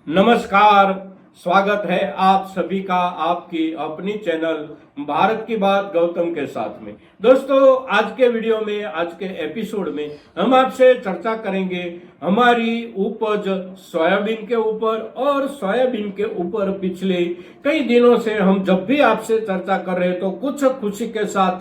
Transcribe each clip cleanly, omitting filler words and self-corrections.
नमस्कार। स्वागत है आप सभी का आपकी अपनी चैनल भारत की बात गौतम के साथ में। दोस्तों, आज के वीडियो में, आज के एपिसोड में हम आपसे चर्चा करेंगे हमारी उपज सोयाबीन के ऊपर। और सोयाबीन के ऊपर पिछले कई दिनों से हम जब भी आपसे चर्चा कर रहे हैं तो कुछ खुशी के साथ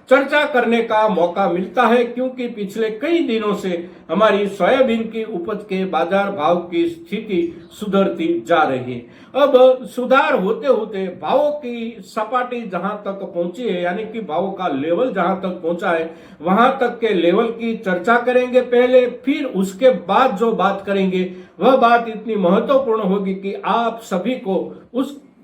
चर्चा करने का मौका मिलता है, क्योंकि पिछले कई दिनों से हमारी सोयाबीन की उपज के बाजार भाव की स्थिति सुधरती जा रही है। अब सुधार होते होते भावों की सपाटी जहां तक पहुंची है, यानी कि भावों का लेवल जहां तक पहुंचा है, वहां तक के लेवल की चर्चा करेंगे पहले। फिर उसके बाद जो बात करेंगे वह बात इतनी महत्वपूर्ण होगी कि आप सभी को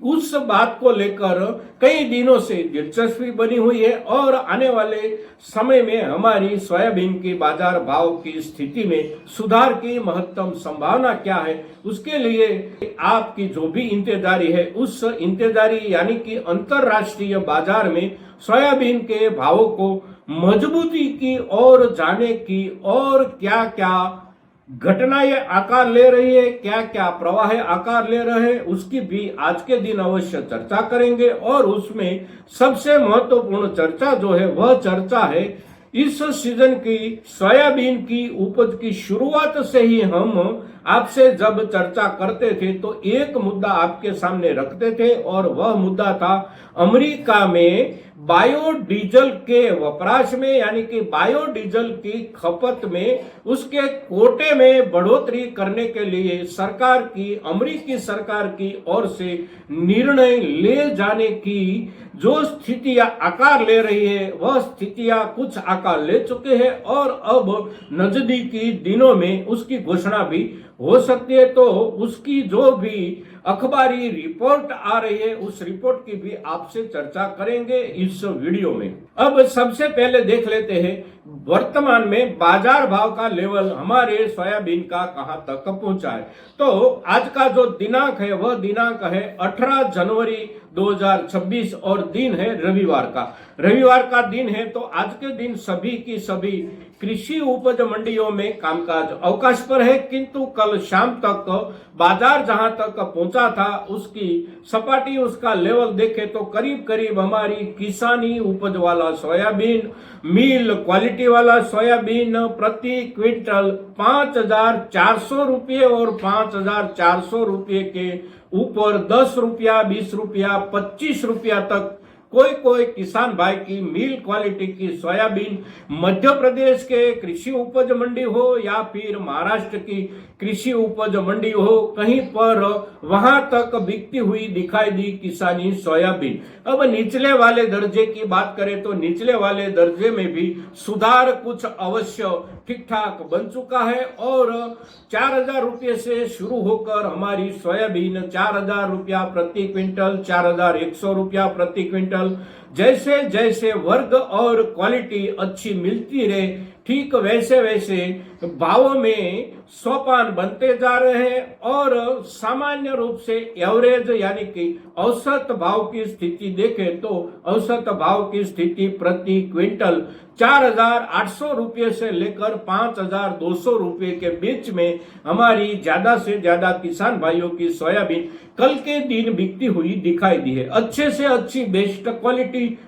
उस बात को लेकर कई दिनों से दिलचस्पी बनी हुई है। और आने वाले समय में हमारी सोयाबीन की बाजार भाव की स्थिति में सुधार की महत्तम संभावना क्या है, उसके लिए आपकी जो भी इंतजारी है, उस इंतजारी यानी कि अंतरराष्ट्रीय बाजार में सोयाबीन के भावों को मजबूती की ओर जाने की और क्या क्या घटनाएं आकार ले रही है, क्या क्या प्रवाह आकार ले रहे हैं, उसकी भी आज के दिन अवश्य चर्चा करेंगे। और उसमें सबसे महत्वपूर्ण चर्चा जो है वह चर्चा है इस सीजन की सोयाबीन की उपज की शुरुआत से ही हम आपसे जब चर्चा करते थे तो एक मुद्दा आपके सामने रखते थे, और वह मुद्दा था अमेरिका में बायोडीजल के वपराश में, यानी कि बायोडीजल की खपत में उसके कोटे में बढ़ोतरी करने के लिए सरकार की, अमेरिकी सरकार की ओर से निर्णय ले जाने की जो स्थितियां आकार ले रही है, वह स्थितियां कुछ आकार ले चुके हैं और अब नजदीकी दिनों में उसकी घोषणा भी हो सकती है। तो उसकी जो भी अखबारी रिपोर्ट आ रही है, उस रिपोर्ट की भी आपसे चर्चा करेंगे इस वीडियो में। अब सबसे पहले देख लेते हैं वर्तमान में बाजार भाव का लेवल हमारे सोयाबीन का कहां तक पहुंचा है। तो आज का जो दिनांक है वह दिनांक है 18 जनवरी 2026 और दिन है रविवार का दिन है। तो आज के दिन सभी की सभी कृषि उपज मंडियों में कामकाज अवकाश पर है, किंतु कल शाम तक बाजार जहां तक पहुंचा था उसकी सपाटी, उसका लेवल देखे तो करीब करीब हमारी किसानी उपज वाला सोयाबीन, मिल क्वालिटी वाला सोयाबीन प्रति क्विंटल 5,400 रुपये और 5,400 रुपये के ऊपर 10 रुपया, 20 रुपया, 25 रुपया तक कोई किसान भाई की मिल क्वालिटी की सोयाबीन मध्य प्रदेश के कृषि उपज मंडी हो या फिर महाराष्ट्र की कृषि उपज मंडी हो, कहीं पर वहां तक बिकती हुई दिखाई दी किसानी सोयाबीन। अब निचले वाले दर्जे की बात करें तो निचले वाले दर्जे में भी सुधार कुछ अवश्य ठीक ठाक बन चुका है, और 4,000 रुपये से शुरू होकर हमारी सोयाबीन 4,000 रुपया प्रति क्विंटल, 4,100 रुपया प्रति क्विंटल, जैसे जैसे वर्ग और क्वालिटी अच्छी मिलती रहे, ठीक वैसे वैसे भावों में सोपान बनते जा रहे हैं। और सामान्य रूप से एवरेज यानी कि औसत भाव की स्थिति देखें तो औसत भाव की स्थिति प्रति क्विंटल 4,800 रुपये से लेकर 5,200 रुपये के बीच में हमारी ज्यादा से ज्यादा किसान भाइयों की सोयाबीन कल के दिन बिकती हुई दिखाई दी है। अच्छे से अच्छी बेस्ट क्वालिटी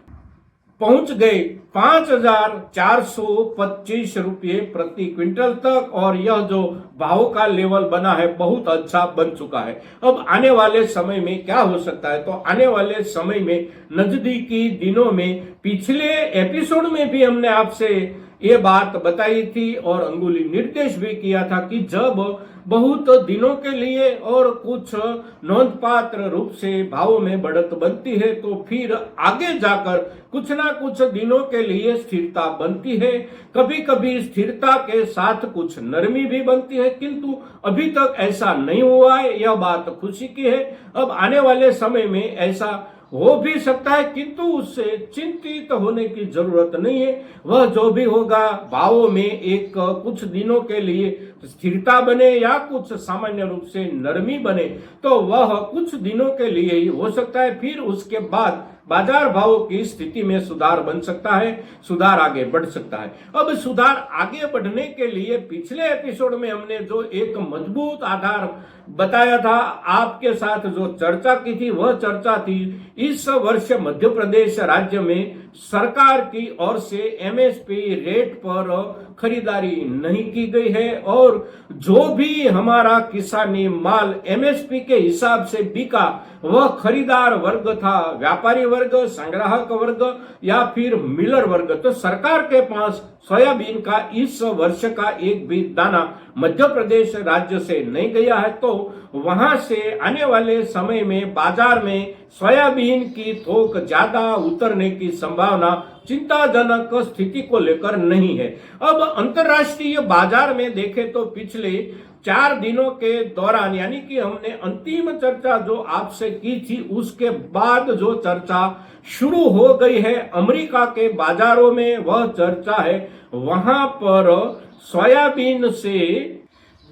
पहुंच गए 5,425 रुपये प्रति क्विंटल तक, और यह जो भाव का लेवल बना है बहुत अच्छा बन चुका है। अब आने वाले समय में क्या हो सकता है, तो आने वाले समय में नजदीकी दिनों में, पिछले एपिसोड में भी हमने आपसे ये बात बताई थी और अंगुली निर्देश भी किया था कि जब बहुत दिनों के लिए और कुछ नोंधपात्र रूप से भावों में बढ़त बनती है तो फिर आगे जाकर कुछ ना कुछ दिनों के लिए स्थिरता बनती है। कभी कभी स्थिरता के साथ कुछ नरमी भी बनती है, किंतु अभी तक ऐसा नहीं हुआ है, यह बात खुशी की है। अब आने वाले समय में ऐसा हो भी सकता है, किंतु उससे चिंतित होने की जरूरत नहीं है। वह जो भी होगा भावों में एक कुछ दिनों के लिए स्थिरता बने या कुछ सामान्य रूप से नरमी बने, तो वह कुछ दिनों के लिए ही हो सकता है। फिर उसके बाद बाजार भावों की स्थिति में सुधार बन सकता है, सुधार आगे बढ़ सकता है। अब सुधार आगे बढ़ने के लिए पिछले एपिसोड में हमने जो एक मजबूत आधार बताया था, आपके साथ जो चर्चा की थी, वह चर्चा थी इस वर्ष मध्य प्रदेश राज्य में सरकार की ओर से एमएसपी रेट पर खरीदारी नहीं की गई है और जो भी हमारा किसानी माल एमएसपी के हिसाब से बिका वह खरीदार वर्ग था, व्यापारी वर्ग, संग्राहक वर्ग या फिर मिलर वर्ग। तो सरकार के पास सोयाबीन का इस वर्ष का एक भी दाना मध्य प्रदेश राज्य से नहीं गया है, तो वहां से आने वाले समय में बाजार में सोयाबीन की थोक ज्यादा उतरने की संभावना चिंताजनक स्थिति को लेकर नहीं है। अब अंतर्राष्ट्रीय बाजार में देखें तो पिछले 4 दिनों के दौरान, यानी कि हमने अंतिम चर्चा जो आपसे की थी उसके बाद जो चर्चा शुरू हो गई है अमेरिका के बाजारों में, वह चर्चा है वहां पर सोयाबीन से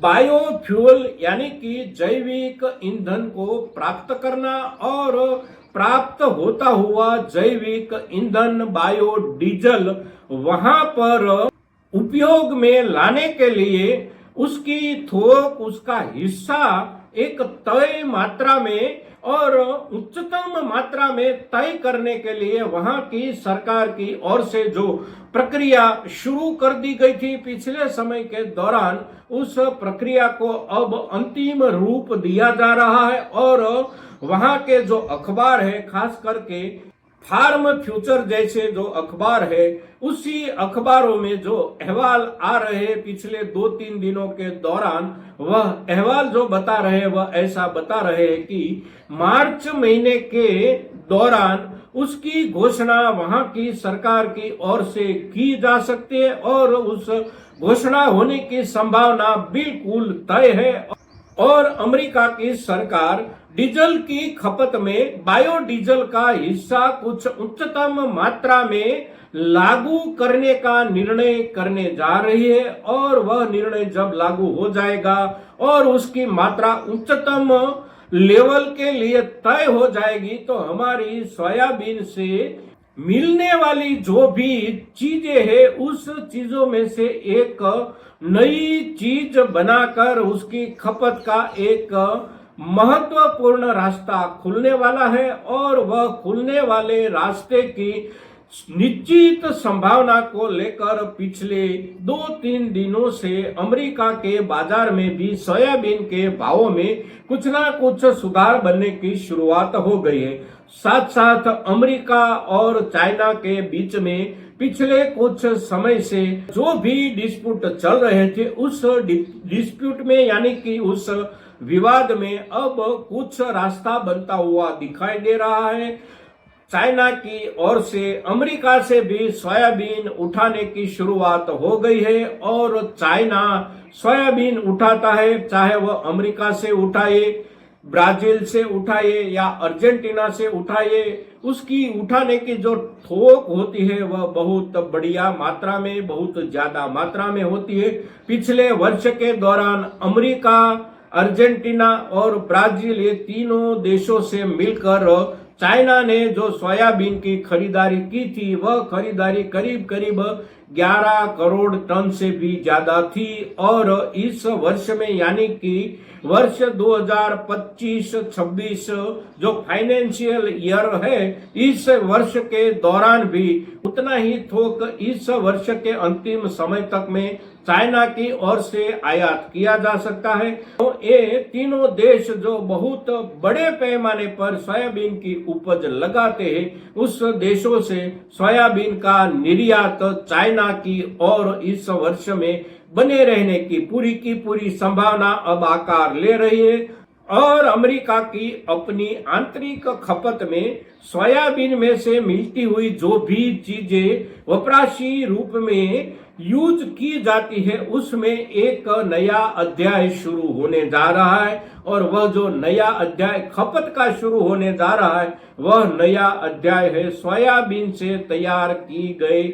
बायोफ्यूल यानी कि जैविक ईंधन को प्राप्त करना और प्राप्त होता हुआ जैविक ईंधन बायोडीजल वहां पर उपयोग में लाने के लिए उसकी थोक, उसका हिस्सा एक तय मात्रा में और उच्चतम मात्रा में तय करने के लिए वहां की सरकार की ओर से जो प्रक्रिया शुरू कर दी गई थी पिछले समय के दौरान, उस प्रक्रिया को अब अंतिम रूप दिया जा रहा है। और वहां के जो अखबार है, खास करके फार्म फ्यूचर जैसे जो अखबार है, उसी अखबारों में जो अहवाल आ रहे हैं पिछले 2-3 दिनों के दौरान, वह अहवाल जो बता रहे हैं वह ऐसा बता रहे हैं कि मार्च महीने के दौरान उसकी घोषणा वहां की सरकार की ओर से की जा सकती है और उस घोषणा होने की संभावना बिल्कुल तय है। और अमेरिका की सरकार डीजल की खपत में बायोडीजल का हिस्सा कुछ उच्चतम मात्रा में लागू करने का निर्णय करने जा रही है और वह निर्णय जब लागू हो जाएगा और उसकी मात्रा उच्चतम लेवल के लिए तय हो जाएगी, तो हमारी सोयाबीन से मिलने वाली जो भी चीजें हैं उस चीजों में से एक नई चीज बनाकर उसकी खपत का एक महत्वपूर्ण रास्ता खुलने वाला है। और वह खुलने वाले रास्ते की निश्चित संभावना को लेकर पिछले 2-3 दिनों से अमेरिका के बाजार में भी सोयाबीन के भावों में कुछ ना कुछ सुधार बनने की शुरुआत हो गई है। साथ साथ अमेरिका और चाइना के बीच में पिछले कुछ समय से जो भी डिस्प्यूट चल रहे थे, उस डिस्प्यूट में यानी कि उस विवाद में अब कुछ रास्ता बनता हुआ दिखाई दे रहा है। चाइना की ओर से अमेरिका से भी सोयाबीन उठाने की शुरुआत हो गई है और चाइना सोयाबीन उठाता है, चाहे वह अमेरिका से उठाए, ब्राजील से उठाए या अर्जेंटीना से उठाए, उसकी उठाने की जो थोक होती है वह बहुत बढ़िया मात्रा में, बहुत ज्यादा मात्रा में होती है। पिछले वर्ष के दौरान अमेरिका, अर्जेंटीना और ब्राजील, ये तीनों देशों से मिलकर चाइना ने जो सोयाबीन की खरीदारी की थी, वह खरीदारी करीब करीब 11 करोड़ टन से भी ज्यादा थी। और इस वर्ष में यानी कि वर्ष 2025-26 जो फाइनेंशियल ईयर है, इस वर्ष के दौरान भी उतना ही थोक इस वर्ष के अंतिम समय तक में चाइना की ओर से आयात किया जा सकता है। तो ये तीनों देश जो बहुत बड़े पैमाने पर सोयाबीन की उपज लगाते हैं, उस देशों से सोयाबीन का निर्यात चाइना की ओर इस वर्ष में बने रहने की पूरी संभावना अब आकार ले रही है। और अमेरिका की अपनी आंतरिक खपत में सोयाबीन में से मिलती हुई जो भी चीजें वपराशी रूप में यूज की जाती है, उसमें एक नया अध्याय शुरू होने जा रहा है। और वह जो नया अध्याय खपत का शुरू होने जा रहा है, वह नया अध्याय है सोयाबीन से तैयार की गई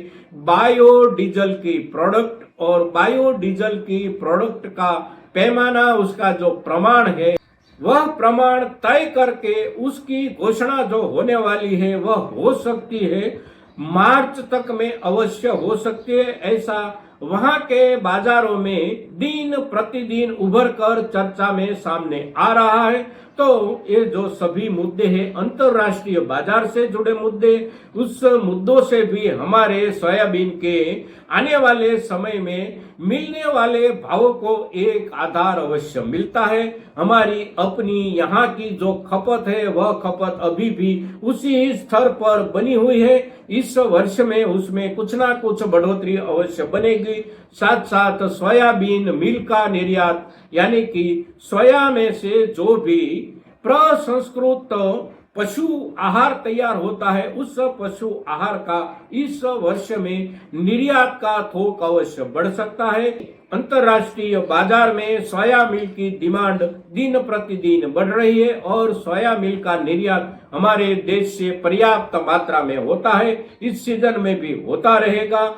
बायोडीजल की प्रोडक्ट और बायोडीजल की प्रोडक्ट का पैमाना, उसका जो प्रमाण है वह प्रमाण तय करके उसकी घोषणा जो होने वाली है वह हो सकती है, मार्च तक में अवश्य हो सकती है। ऐसा वहां के बाजारों में दिन प्रतिदिन उभर कर चर्चा में सामने आ रहा है। तो ये जो सभी मुद्दे हैं अंतरराष्ट्रीय बाजार से जुड़े मुद्दे, उस मुद्दों से भी हमारे सोयाबीन के आने वाले समय में मिलने वाले भावों को एक आधार अवश्य मिलता है। हमारी अपनी यहाँ की जो खपत है वह खपत अभी भी उसी स्तर पर बनी हुई है। इस वर्ष में उसमें कुछ ना कुछ बढ़ोतरी अवश्य बनेगी। साथ साथ सोयाबीन मिल का निर्यात, यानी कि सोया में से जो भी प्रसंस्कृत पशु आहार तैयार होता है उस पशु आहार का इस वर्ष में निर्यात का थोक अवश्य बढ़ सकता है। अंतरराष्ट्रीय बाजार में सोया मिल की डिमांड दिन प्रतिदिन बढ़ रही है और सोया मिल का निर्यात हमारे देश से पर्याप्त मात्रा में होता है, इस सीजन में भी होता रहेगा।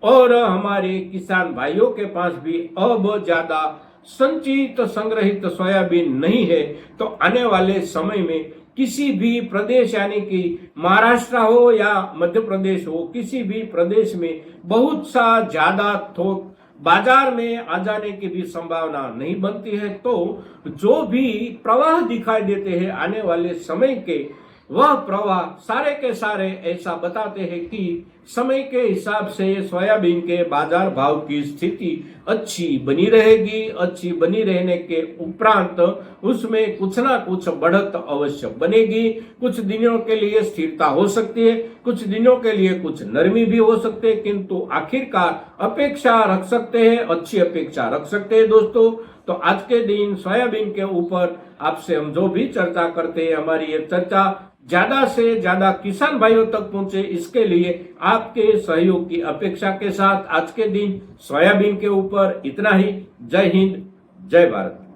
और हमारे किसान भाइयों के पास भी अब ज्यादा संचित संग्रहित सोयाबीन नहीं है, तो आने वाले समय में किसी भी प्रदेश, यानी कि महाराष्ट्र हो या मध्य प्रदेश हो, किसी भी प्रदेश में बहुत सा ज्यादा थोक बाजार में आ जाने की भी संभावना नहीं बनती है। तो जो भी प्रवाह दिखाई देते हैं आने वाले समय के, वह प्रवाह सारे के सारे ऐसा बताते हैं कि समय के हिसाब से सोयाबीन के बाजार भाव की स्थिति अच्छी बनी रहेगी। अच्छी बनी रहने के उपरांत उसमें कुछ ना कुछ बढ़त अवश्य बनेगी। कुछ दिनों के लिए स्थिरता हो सकती है, कुछ दिनों के लिए कुछ नरमी भी हो सकते है, किंतु आखिरकार अपेक्षा रख सकते हैं, अच्छी अपेक्षा रख सकते हैं। दोस्तों, तो आज के दिन सोयाबीन के ऊपर आपसे हम जो भी चर्चा करते हैं, हमारी ये चर्चा ज्यादा से ज्यादा किसान भाइयों तक पहुंचे, इसके लिए आपके सहयोग की अपेक्षा के साथ आज के दिन सोयाबीन के ऊपर इतना ही। जय हिंद, जय भारत।